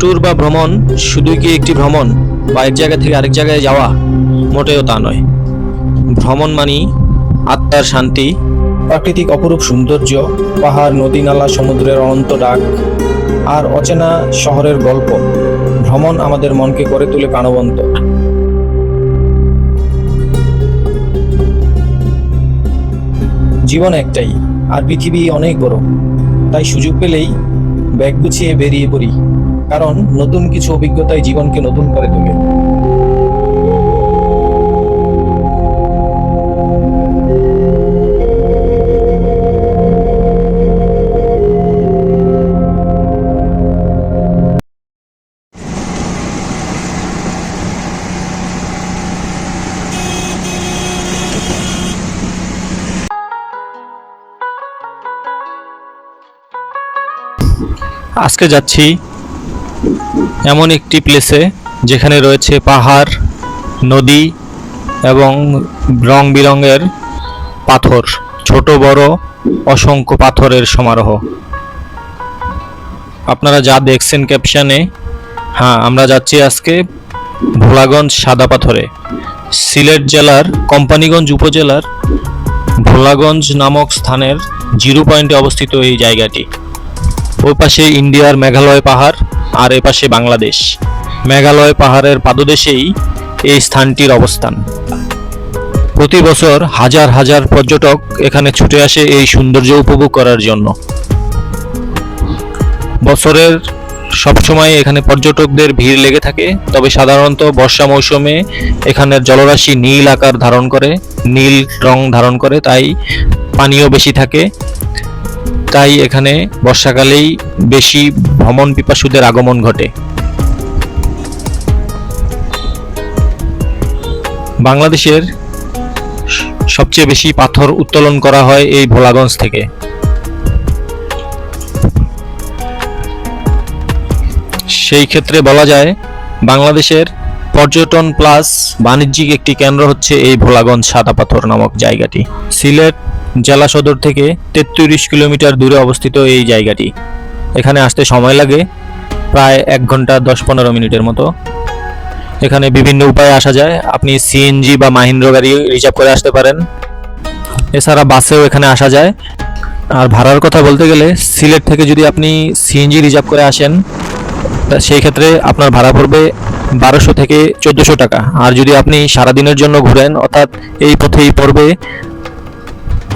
Tour বা ভ্রমণ শুধুই কি একটি ভ্রমণ বা এক জায়গা থেকে আরেক জায়গায় যাওয়া? মোটেও তা নয়। ভ্রমণ মানি আত্মার শান্তি, প্রাকৃতিক অপরূপ সৌন্দর্য, পাহাড়, নদী, নালা, সমুদ্রের অনন্ত ডাক আর অচেনা শহরের গল্প। ভ্রমণ আমাদের মনকে করে তোলে প্রাণবন্ত। জীবন একটাই, আর পৃথিবী অনেক বড়। তাই সুযোগ পেলেই ব্যাগ গুছিয়ে বেরিয়ে পড়ি, কারণ নতুন কিছু অভিজ্ঞতাই জীবনকে নতুন করে তোলে। আজকে যাচ্ছি এমন একটি প্লেসে যেখানে রয়েছে পাহাড়, নদী এবং রং বেরঙের পাথর, ছোট বড় অসংখ্য পাথরের সমারোহ। আপনারা যা দেখছেন ক্যাপশনে, হ্যাঁ, আমরা যাচ্ছি আজকে ভোলাগঞ্জ সাদা পাথরে। সিলেট জেলার কোম্পানীগঞ্জ উপজেলার ভোলাগঞ্জ নামক স্থানের জিরো পয়েন্টে অবস্থিত এই জায়গাটি। ওই পাশে ইন্ডিয়ার মেঘালয় পাহাড় আর এ পাশে বাংলাদেশ। মেঘালয় পাহাড়ের পাদদেশেই এই স্থানটির অবস্থান। প্রতি বছর হাজার হাজার পর্যটক এখানে ছুটে আসে এই সৌন্দর্য উপভোগ করার জন্য। বছরের সবসময় এখানে পর্যটকদের ভিড় লেগে থাকে, তবে সাধারণত বর্ষা মৌসুমে এখানের জলরাশি নীল আকার ধারণ করে, নীল রং ধারণ করে, তাই পানিও বেশি থাকে। তাই এখানে বর্ষাকালেই বেশি ভ্রমণ পিপাসুদের আগমন ঘটে। বাংলাদেশের সবচেয়ে বেশি পাথর উত্তোলন করা হয় এই ভোলাগঞ্জ থেকে। সেই ক্ষেত্রে বলা যায় বাংলাদেশের পর্যটন প্লাস বাণিজ্যিক একটি কেন্দ্র হচ্ছে এই ভোলাগঞ্জ সাদা পাথর নামক জায়গাটি। সিলেট জেলা সদর থেকে 33 কিলোমিটার দূরে অবস্থিত এই জায়গাটি। এখানে আসতে সময় লাগে প্রায় 1 ঘন্টা 10-15 মিনিটের মতো। এখানে বিভিন্ন উপায়ে আসা যায়। আপনি সিএনজি বা মাহিন্দ্র গাড়ি রিজার্ভ করে আসতে পারেন, এছাড়া বাসেও এখানে আসা যায়। আর ভাড়ার কথা বলতে গেলে সিলেট থেকে যদি আপনি সিএনজি রিজার্ভ করে আসেন, সেই ক্ষেত্রে আপনার ভাড়া পড়বে 1200 থেকে 1400 টাকা। আর যদি আপনি সারাদিনের জন্য ঘুরেন, অর্থাৎ এই পথেই পড়বে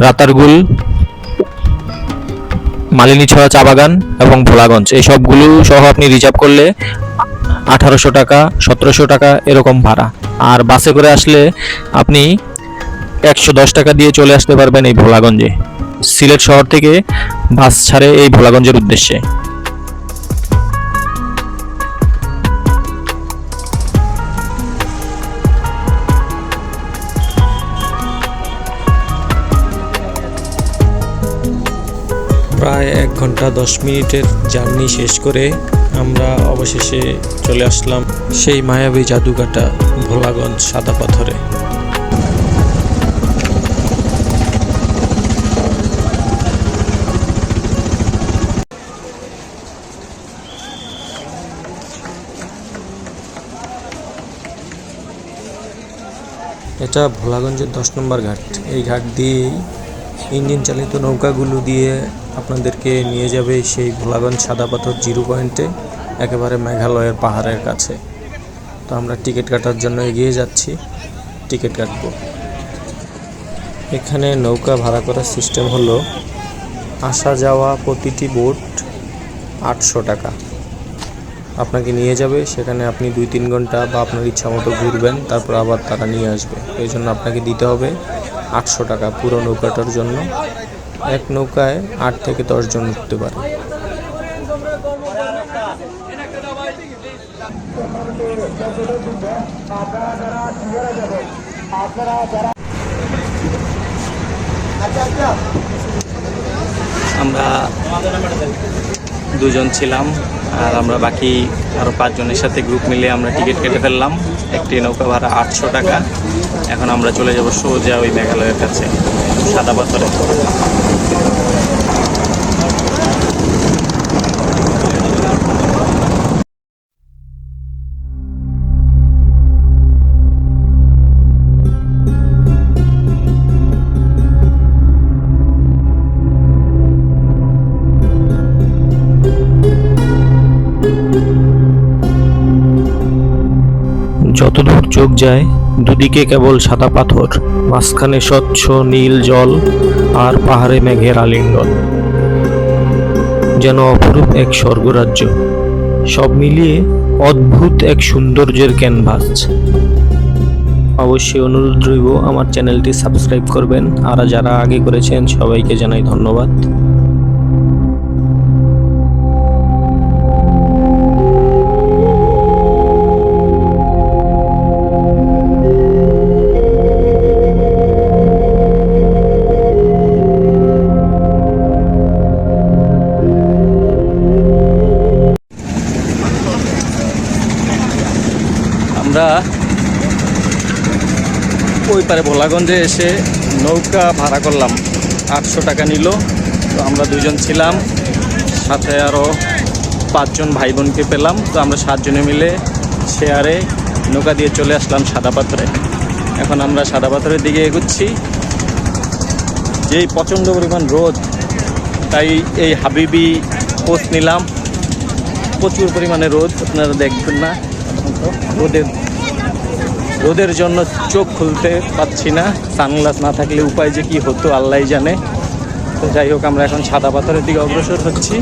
রাতারগুল, মালিনীছড়া চা বাগান এবং ভোলাগঞ্জ, এই সবগুলো সহ আপনি রিজার্ভ করলে 1800 টাকা 1700 টাকা এরকম ভাড়া। আর বাসে করে আসলে আপনি 110 টাকা দিয়ে চলে আসতে পারবেন এই ভোলাগঞ্জে। সিলেট শহর থেকে বাস ছাড়ে এই ভোলাগঞ্জের উদ্দেশ্যে। প্রায় 1 ঘন্টা 10 মিনিটের জার্নি শেষ করে আমরা অবশেষে চলে আসলাম সেই মায়াবী জাদুঘাটা ভোলাগঞ্জ সাদা পাথরে। এটা ভোলাগঞ্জের 10 নম্বর ঘাট। এই ঘাট দিয়েই ইঞ্জিন চালিত নৌকাগুলো দিয়ে আপনাদেরকে নিয়ে যাবে সেই ভোলাগঞ্জ সাদা পাথর জিরো পয়েন্টে, একেবারে মেঘালয়ের পাহাড়ের কাছে। তো আমরা টিকিট কাটার জন্য এগিয়ে যাচ্ছি, টিকিট কাটবো। এখানে নৌকা ভাড়া করার সিস্টেম হলো আসা যাওয়া প্রতিটি বোট 800 টাকা আপনাকে নিয়ে যাবে। সেখানে আপনি 2-3 ঘন্টা বা আপনার ইচ্ছা মতো ঘুরবেন, তারপর আবার তারা নিয়ে আসবে। এই জন্য আপনাকে দিতে হবে 800 টাকা পুরো নৌকাটার জন্য। এক নৌকায় 8 থেকে 10 জন উঠতে পারে। আমরা 2 জন ছিলাম, আর আমরা বাকি আরও 5 জনের সাথে গ্রুপ মিলে আমরা টিকিট কেটে ফেললাম। একটি নৌকা ভাড়া 800 টাকা। এখন আমরা চলে যাব সোজা ওই মেঘালয়ের কাছে সাদা পাথরে। যতদূর চোখ যায় দুদিকে কেবল সাদা পাথর, মাঝখানে স্বচ্ছ নীল জল আর পাহাড়ে মেঘের আলিঙ্গন, যেন অপরূপ এক স্বর্গরাজ্য। সব মিলিয়ে অদ্ভুত এক সৌন্দর্যের ক্যানভাস। অবশ্যই অনুরোধ রইব আমার চ্যানেলটি সাবস্ক্রাইব করবেন, আর যারা আগে করেছেন সবাইকে জানাই ধন্যবাদ। আমরা ওই পারে ভোলাগঞ্জে এসে নৌকা ভাড়া করলাম, 800 টাকা নিল। তো আমরা দুজন ছিলাম, সাথে আরও 5 জন ভাই বোনকে পেলাম। তো আমরা 7 জনে মিলে শেয়ারে নৌকা দিয়ে চলে আসলাম সাদা পাথরে। এখন আমরা সাদা পাথরের দিকে এগুচ্ছি। যেই প্রচণ্ড পরিমাণ রোদ, তাই এই হাবিবি পোস্ট নিলাম। প্রচুর পরিমাণে রোদ, আপনারা দেখবেন না। রোদের জন্য চোখ খুলতে পাচ্ছি না। সানগ্লাস না থাকলে উপায় যে কি হতো আল্লাহই জানে। তো যাই হোক, আমরা এখন সাদা পাথরের দিকে অগ্রসর হচ্ছি।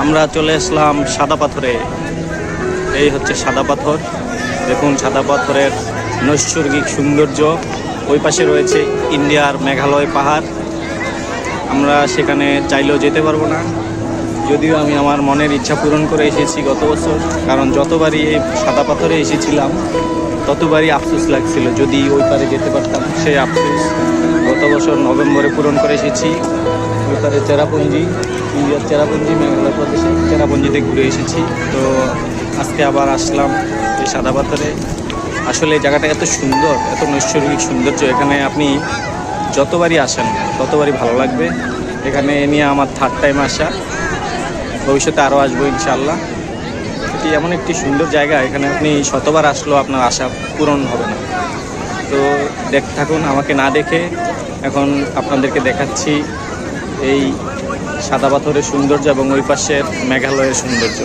আমরা চলে আসলাম সাদা পাথরে। এই হচ্ছে সাদা পাথর। দেখুন সাদা পাথরের নৈসর্গিক সৌন্দর্য। ওই পাশে রয়েছে ইন্ডিয়ার মেঘালয় পাহাড়। আমরা সেখানে চাইলেও যেতে পারবো না, যদিও আমি আমার মনের ইচ্ছা পূরণ করে এসেছি গত বছর। কারণ যতবারই এই সাদা পাথরে এসেছিলাম ততবারই আফসোস লাগছিল, যদি ওই পারে যেতে পারতাম। সেই আফসোস গত বছর নভেম্বরে পূরণ করে এসেছি। ওই পারে চেরাপুঞ্জি, ইন্ডিয়ার চেরাপুঞ্জি, মেঘালয় প্রদেশে চেরাপুঞ্জিতে ঘুরে এসেছি। তো আজকে আবার আসলাম এই সাদা পাথরে। আসলে এই জায়গাটা এত সুন্দর, এত নৈসর্গিক সৌন্দর্য। এখানে আপনি যতবারই আসেন ততবারই ভালো লাগবে। এখানে নিয়ে আমার 3rd টাইম আসা, ভবিষ্যতে আরও আসবো ইনশাআল্লাহ। এটি এমন একটি সুন্দর জায়গা, এখানে আপনি শতবার আসলেও আপনার আশা পূরণ হবে না। তো দেখতে থাকুন, আমাকে না দেখে। এখন আপনাদেরকে দেখাচ্ছি এই সাদা পাথরের সৌন্দর্য এবং ওই পাশের মেঘালয়ের সৌন্দর্য।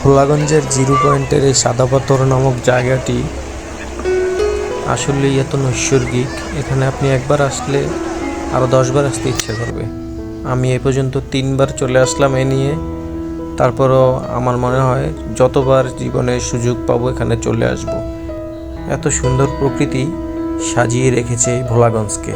ভোলাগঞ্জের জিরো পয়েন্টের এই সাদা পাথর নামক জায়গাটি আসলেই এত নৈসর্গিক, এখানে আপনি একবার আসলে আরও 10বার আসতে ইচ্ছে করবে। আমি এ পর্যন্ত 3বার চলে আসলাম এ নিয়ে, তারপরও আমার মনে হয় যতবার জীবনে সুযোগ পাবো এখানে চলে আসব। এত সুন্দর প্রকৃতি সাজিয়ে রেখেছে এই ভোলাগঞ্জকে।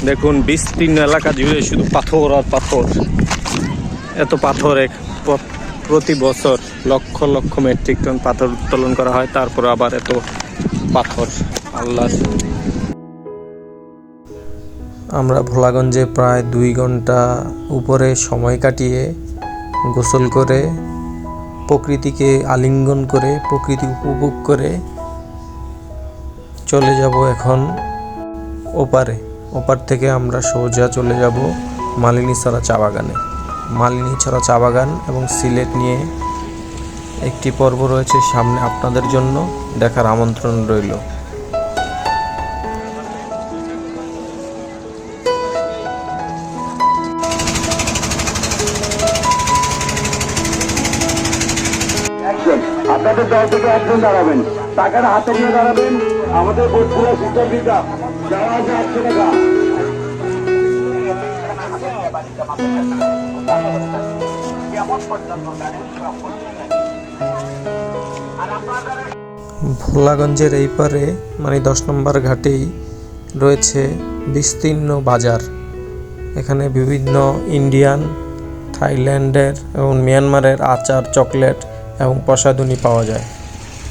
দেখুন বিস্তীর্ণ এলাকা জুড়ে শুধু পাথর আর পাথর। এত পাথর প্রতি বছর লক্ষ লক্ষ মেট্রিক টন পাথর উত্তোলন করা হয়, তারপর আবার এত পাথর। আল্লাহ। আমরা ভোলাগঞ্জে প্রায় 2 ঘন্টা উপরে সময় কাটিয়ে গোসল করে প্রকৃতিকে আলিঙ্গন করে প্রকৃতি উপভোগ করে চলে যাব এখন ওপারে। ওপার থেকে আমরা সোজা চলে যাব মালিনীছড়া চা বাগানে। মালিনীছড়া চা বাগান এবং সিলেট নিয়ে একটি পর্ব রয়েছে সামনে, আপনাদের জন্য দেখার আমন্ত্রণ রইল। আপনাদের দল থেকে একজন দাঁড়াবেন, টাকাটা হাতে নিয়ে দাঁড়াবেন। আমাদের বোর্ডগুলো শিক্ষার্থীরা দেওয়া আছে 800 টাকা। ভোলাগঞ্জের এই পারে মানে 10 নম্বর ঘাটেই রয়েছে বিস্তীর্ণ বাজার। এখানে বিভিন্ন ইন্ডিয়ান, থাইল্যান্ডের এবং মিয়ানমারের আচার, চকলেট এবং প্রসাধনী পাওয়া যায়।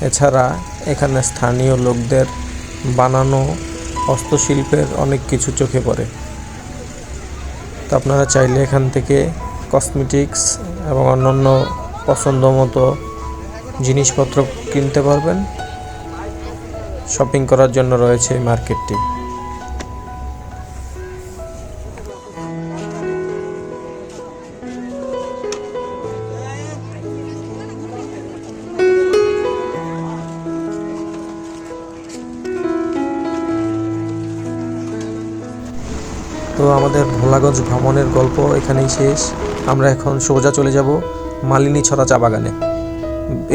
এছাড়া এখানে স্থানীয় লোকদের বানানো হস্তশিল্পের অনেক কিছু চোখে পড়ে। তো আপনারা চাইলে এখান থেকে কসমেটিক্স এবং অন্যান্য পছন্দ মতো জিনিসপত্র কিনতে পারবেন। শপিং করার জন্য রয়েছে এই মার্কেটটি। তো আমাদের ভোলাগঞ্জ ভ্রমণের গল্প এখানেই শেষ। আমরা এখন সোজা চলে যাব মালিনীছড়া চা বাগানে।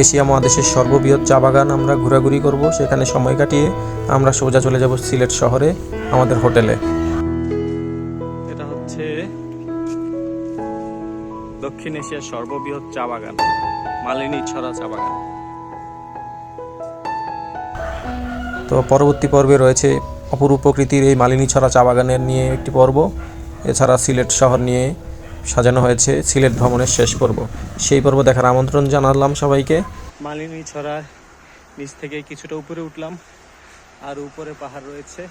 এশিয়া মহাদেশের সর্ববৃহৎ চা বাগান আমরা ঘোরাঘুরি করব, সেখানে সময় কাটিয়ে আমরা সোজা চলে যাব সিলেট শহরে আমাদের হোটেলে। এটা হচ্ছে দক্ষিণ এশিয়ার সর্ববৃহৎ চা বাগান, মালিনীছড়া চা বাগান। তো পরবর্তী পর্বে রয়েছে অপরূপ প্রকৃতির এই মালিনীছড়া চা বাগানের নিয়ে একটি পর্ব। এছাড়া সিলেট শহর নিয়ে সাজানো হয়েছে সিলেট ভ্রমণের শেষ পর্ব। সেই পর্ব দেখার আমন্ত্রণ জানালাম সবাইকে। মালিনীছড়া নিচ থেকে কিছুটা উপরে উঠলাম, আর উপরে পাহাড় রয়েছে,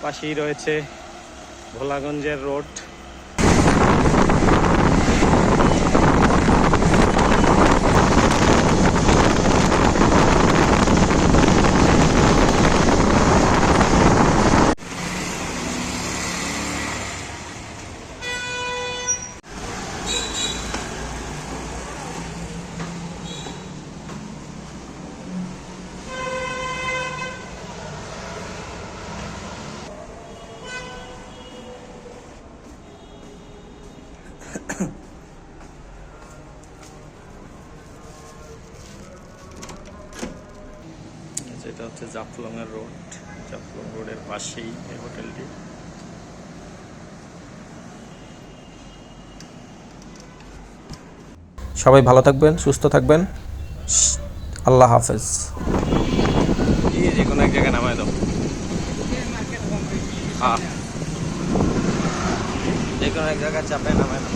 পাশেই রয়েছে ভোলাগঞ্জের রোড। এটা হচ্ছে জাফলং এর রোড। জাফলং রোডের পাশেই এই হোটেলটি। সবাই ভালো থাকবেন, সুস্থ থাকবেন। আল্লাহ হাফেজ। যে কোনো এক জায়গায় নামায় দাও। হ্যাঁ, যে কোনো এক জায়গায় চাপে নামায় দাও।